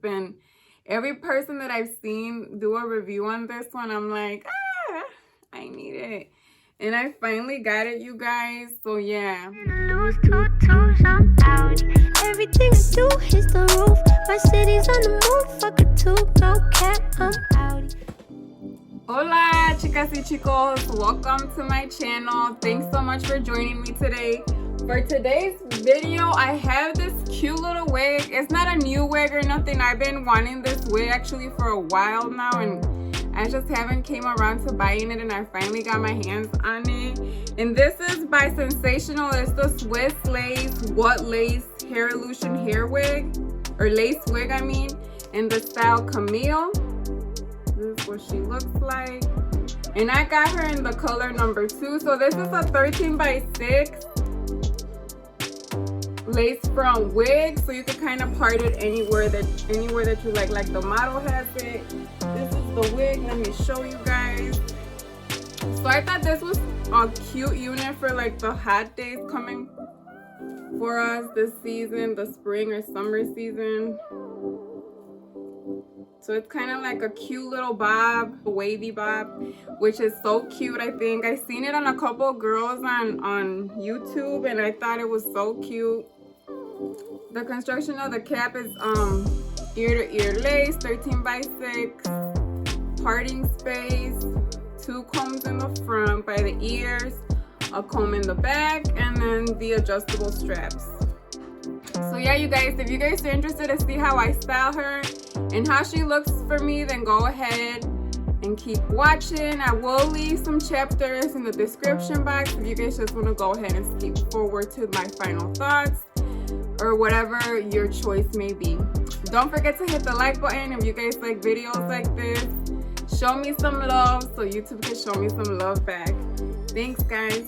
And every person that I've seen do a review on this one, I'm like, I need it. And I finally got it, you guys. So yeah. Everything I do hits the roof. My city's on the move. Fuck a tube, no cap, I'm outie. Hola, chicas y chicos. Welcome to my channel. Thanks so much for joining me today. For today's video, I have this cute little wig. It's not a new wig or nothing. I've been wanting this wig actually for a while now, and I just haven't came around to buying it, and I finally got my hands on it. And this is by Sensational. It's the Swiss lace, what lace hair illusion hair wig, or lace wig I mean, in the style Kamile. This is what she looks like. And I got her in the color number 2. So this is a 13x6 lace front wig, so you can kind of part it anywhere that you like the model has it. This is the wig. Let me show you guys. So I thought this was a cute unit for like the hot days coming for us this season, the spring or summer season. So it's kind of like a cute little bob, a wavy bob, which is so cute. I think I seen it on a couple of girls on YouTube, and I thought it was so cute. The construction of the cap is ear to ear lace, 13x6, parting space, 2 combs in the front by the ears, a comb in the back, and then the adjustable straps. So yeah, you guys, if you guys are interested to see how I style her and how she looks for me, then go ahead and keep watching. I will leave some chapters in the description box if you guys just want to go ahead and skip forward to my final thoughts or whatever your choice may be. Don't forget to hit the like button if you guys like videos like this. Show me some love so YouTube can show me some love back. Thanks, guys.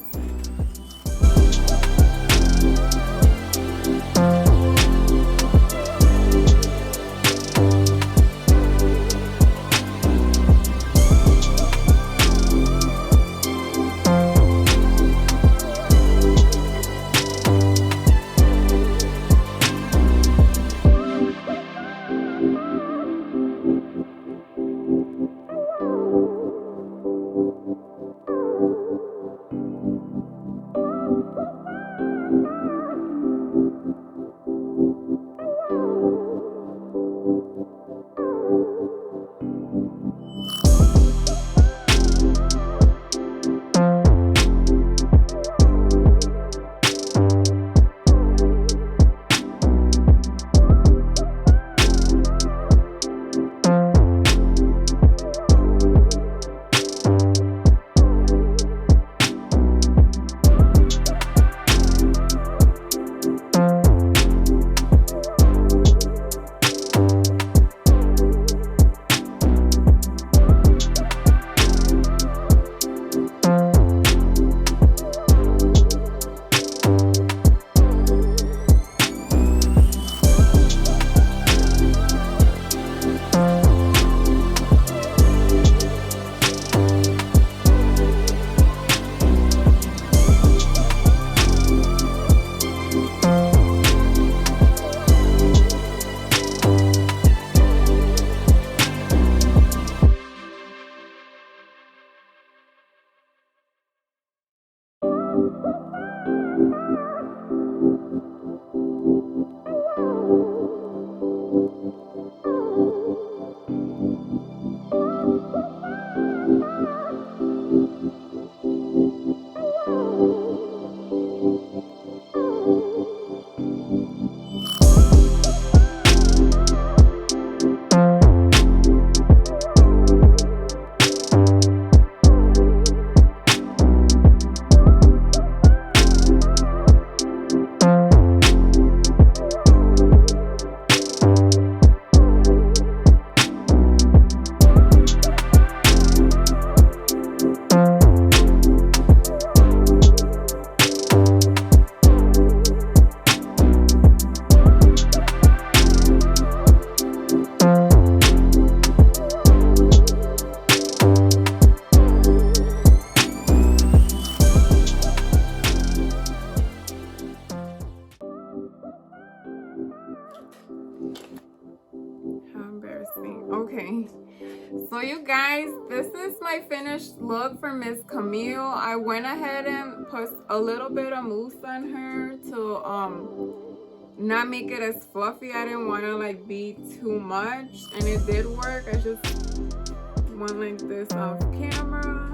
embarrassing. Okay. So you guys, this is my finished look for Miss Kamile. I went ahead and put a little bit of mousse on her to not make it as fluffy. I didn't want to like be too much, and it did work. I just went like this off camera.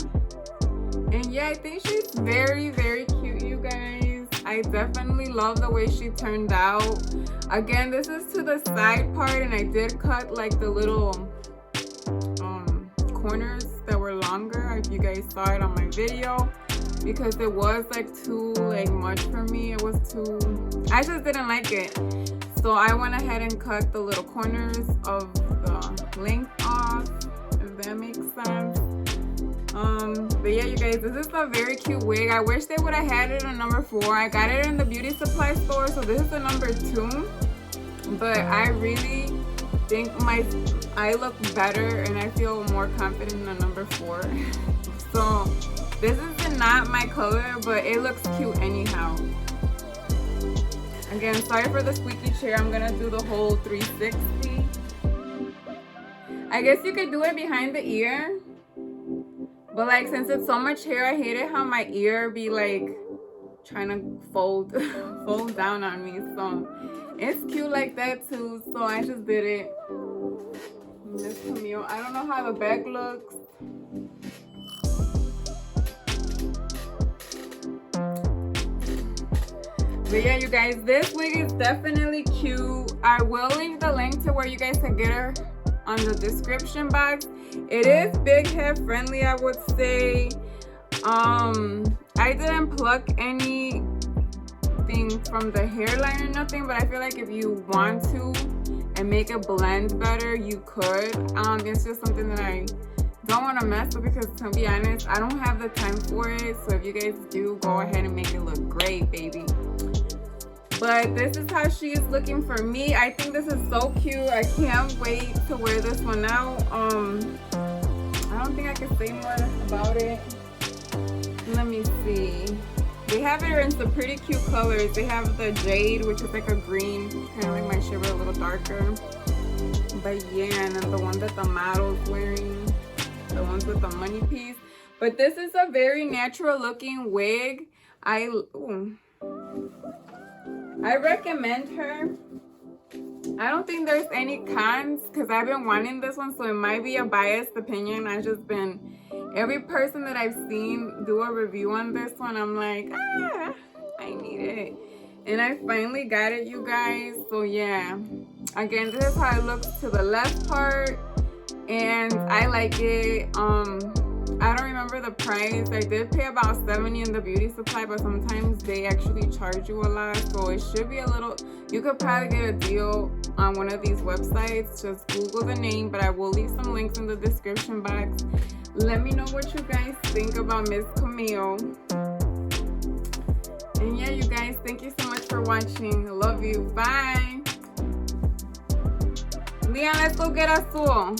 And yeah, I think she's very, very cute, you guys. I definitely love the way she turned out. Again, this is to the side part, and I did cut like the little corners that were longer, if you guys saw it on my video, because it was like too like much for me. It was too, I just didn't like it. So I went ahead and cut the little corners of the length off, if that makes sense. But yeah, you guys, this is a very cute wig. I wish they would have had it in number 4. I got it in the beauty supply store, so this is the number 2. But I really think I look better and I feel more confident in the number 4. So this is not my color, but it looks cute anyhow. Again, sorry for the squeaky chair. I'm gonna do the whole 360. I guess you could do it behind the ear, but like since it's so much hair, I hate it how my ear be like trying to fold down on me. So it's cute like that too. So I just did it. Miss Kamile. I don't know how the back looks. But yeah, you guys, this wig is definitely cute. I will leave the link to where you guys can get her on the description box. It is big head friendly, I would say. I didn't pluck anything from the hairline or nothing, but I feel like if you want to and make it blend better, you could. It's just something that I don't want to mess with, because to be honest, I don't have the time for it. So if you guys do, go ahead and make it look great, baby. But this is how she is looking for me. I think this is so cute. I can't wait to wear this one out. I don't think I can say more about it. Let me see. They have it in some pretty cute colors. They have the jade, which is like a green, kind of like my shimmer, a little darker. But yeah, and then the one that the model's wearing, the ones with the money piece. But this is a very natural looking wig. I recommend her. I don't think there's any cons, because I've been wanting this one, so it might be a biased opinion. I've just been, every person that I've seen do a review on this one, I'm like, I need it. And I finally got it, you guys. So yeah, again, this is how it looks to the left part, and I like it. I don't remember the price. I did pay about $70 in the beauty supply, but sometimes they actually charge you a lot, so it should be a little, you could probably get a deal on one of these websites. Just Google the name, but I will leave some links in the description box. Let me know what you guys think about Miss Kamile. And yeah, you guys, thank you so much for watching. I love you. Bye. Leon, let's go get Azul.